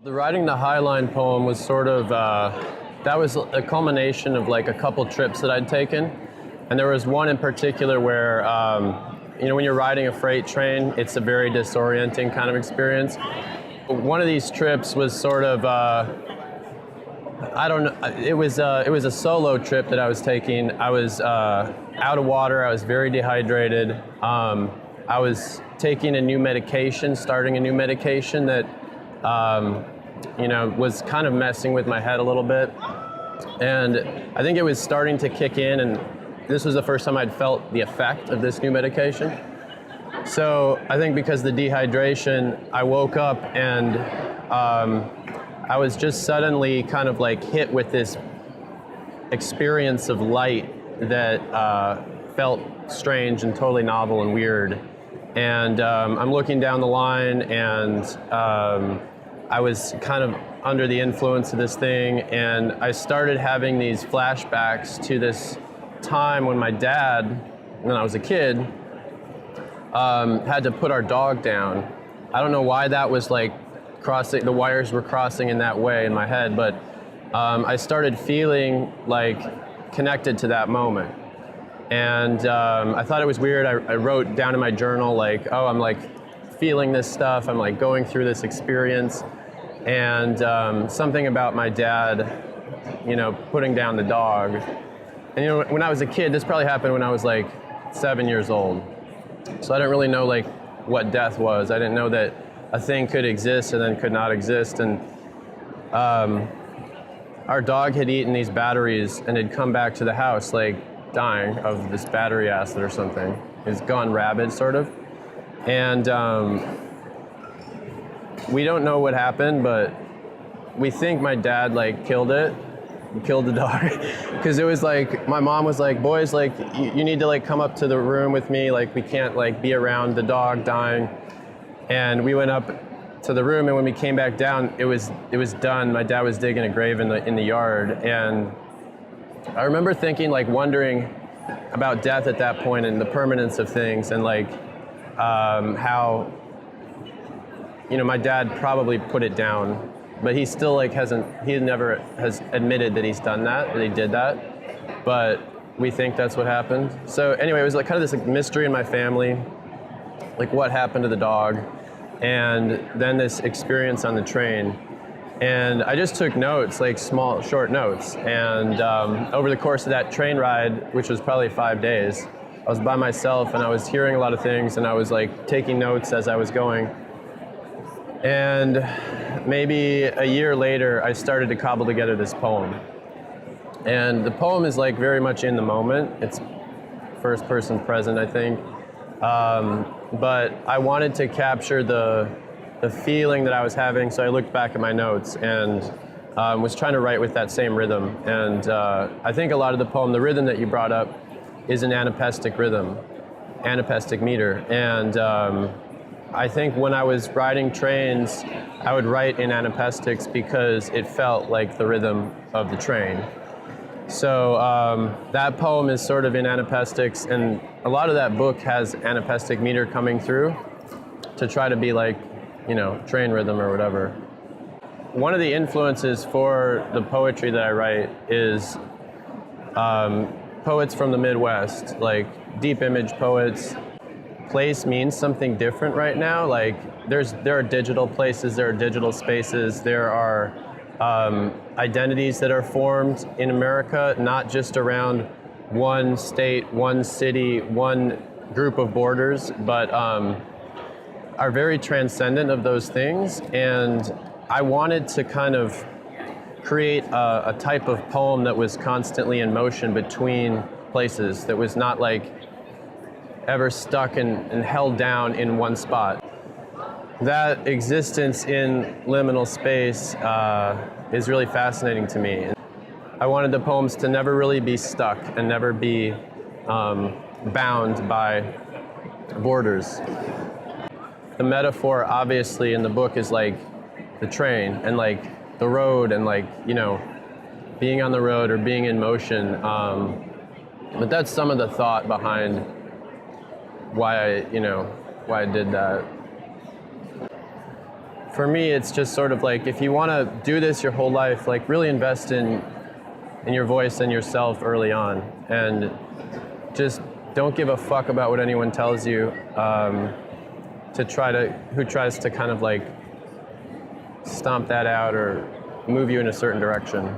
The Riding the High Line poem was sort of, that was a culmination of like a couple trips that I'd taken. And there was one in particular where, when you're riding a freight train, it's a very disorienting kind of experience. One of these trips was sort of, I don't know, it was a solo trip that I was taking. I was out of water, I was very dehydrated. I was taking a new medication, starting a new medication that was kind of messing with my head a little bit. And I think it was starting to kick in, and this was the first time I'd felt the effect of this new medication. So I think because of the dehydration, I woke up and I was just suddenly kind of like hit with this experience of light that felt strange and totally novel and weird. And I'm looking down the line, and I was kind of under the influence of this thing, and I started having these flashbacks to this time when my dad, when I was a kid, had to put our dog down. I don't know why that was like crossing, the wires were crossing in that way in my head, but I started feeling like connected to that moment. And I thought it was weird. I wrote down in my journal like, oh, I'm like feeling this stuff. I'm like going through this experience. And something about my dad, putting down the dog. And when I was a kid, this probably happened when I was like 7 years old. So I didn't really know like what death was. I didn't know that a thing could exist and then could not exist. And our dog had eaten these batteries and had come back to the house like dying of this battery acid or something. He's gone rabid, sort of. And we don't know what happened, but we think my dad like killed the dog. Because it was like, my mom was like, boys, like you need to like come up to the room with me, like we can't like be around the dog dying. And we went up to the room, and when we came back down, it was done. My dad was digging a grave in the yard. And I remember thinking, like wondering about death at that point and the permanence of things, and like how, my dad probably put it down, but he still like never has admitted that he's done that, that he did that, but we think that's what happened. So anyway, it was like kind of this like mystery in my family, like what happened to the dog, and then this experience on the train. And I just took notes, like small, short notes. And over the course of that train ride, which was probably 5 days, I was by myself and I was hearing a lot of things, and I was like taking notes as I was going. And maybe a year later, I started to cobble together this poem. And the poem is like very much in the moment. It's first person present, I think. But I wanted to capture the feeling that I was having, so I looked back at my notes and was trying to write with that same rhythm. And I think a lot of the poem, the rhythm that you brought up, is an anapestic rhythm, anapestic meter. And I think when I was riding trains, I would write in anapestics because it felt like the rhythm of the train. So that poem is sort of in anapestics, and a lot of that book has anapestic meter coming through to try to be like, train rhythm or whatever. One of the influences for the poetry that I write is poets from the Midwest, like deep image poets. Place means something different right now. Like there are digital places, there are digital spaces, there are identities that are formed in America, not just around one state, one city, one group of borders, but are very transcendent of those things. And I wanted to kind of create a type of poem that was constantly in motion between places, that was not like ever stuck and held down in one spot. That existence in liminal space is really fascinating to me. I wanted the poems to never really be stuck and never be bound by borders. The metaphor, obviously, in the book is like the train and like the road and like, being on the road or being in motion. But that's some of the thought behind why I did that. for me, it's just sort of like, if you want to do this your whole life, like really invest in your voice and yourself early on, and just don't give a fuck about what anyone tells you, who tries to kind of like stomp that out or move you in a certain direction.